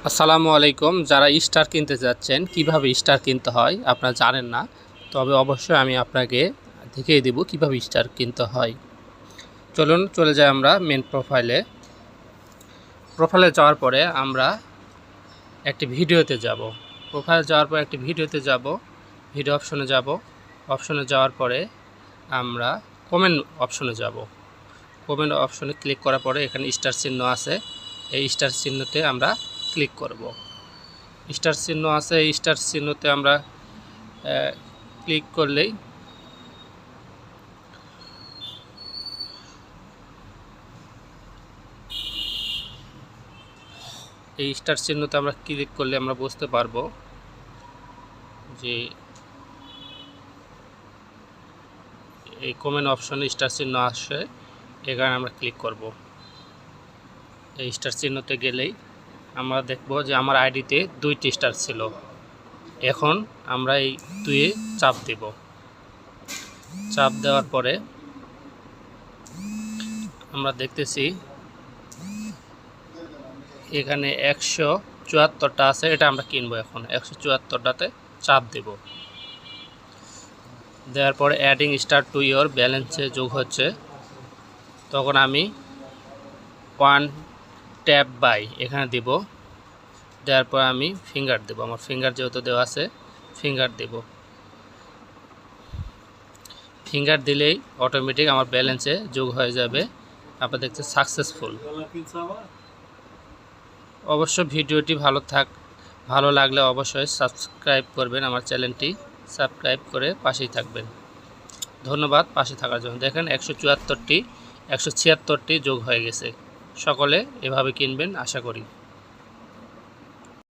আসসালামু আলাইকুম। যারা স্টার কিনতে যাচ্ছেন কিভাবে স্টার কিনতে হয় আপনারা জানেন না, তবে অবশ্যই আমি আপনাকে দেখিয়ে দেব কিভাবে স্টার কিনতে হয়। চলুন চলে যাই আমরা মেন প্রোফাইলে যাওয়ার পরে আমরা একটি ভিডিওতে যাব। প্রোফাইলে যাওয়ার পরে একটি ভিডিওতে যাব, ভিডিও অপশনে যাব। অপশনে যাওয়ার পরে আমরা কমেন্ট অপশনে যাব। কমেন্ট অপশনে ক্লিক করার পরে এখানে স্টার চিহ্ন আছে, এই স্টার চিহ্নতে আমরা ক্লিক করব। স্টার চিহ্ন আছে, এই স্টার চিহ্নতে আমরা ক্লিক করলেই এই স্টার চিহ্নতে আমরা ক্লিক করলে আমরা বুঝতে পারবো যে এই কমেন্ট অপশনে স্টার চিহ্ন আসে, এখানে আমরা ক্লিক করব। এই স্টার চিহ্নতে গেলেই আমরা দেখব যে আমার আইডিতে 2টি স্টার ছিল। এখন আমরা এই 2-এ চাপ দেব। চাপ দেওয়ার পরে আমরা দেখতেছি এখানে 174টা আছে, এটা আমরা কিনবো। এখন 174টাতে চাপ দেব। দেওয়ার পরে অ্যাডিং স্টার টু ইয়োর ব্যালেন্সে যোগ হচ্ছে, তখন আমি 1 ট্যাপ বাই এখানে দিব। দেওয়ার পর আমি ফিঙ্গার দেব, আমার ফিঙ্গার যেহেতু দেওয়া আছে ফিঙ্গার দেব। ফিঙ্গার দিলেই অটোমেটিক আমার ব্যালেন্সে যোগ হয়ে যাবে। আপনারা দেখতে সাকসেসফুল। অবশ্য ভিডিওটি ভালো লাগলে অবশ্যই সাবস্ক্রাইব করবেন, আমার চ্যানেলটি সাবস্ক্রাইব করে পাশেই থাকবেন। ধন্যবাদ পাশে থাকার জন্য। দেখেন 176টি যোগ হয়ে গেছে। সকলে এভাবে কিনবেন আশা করি।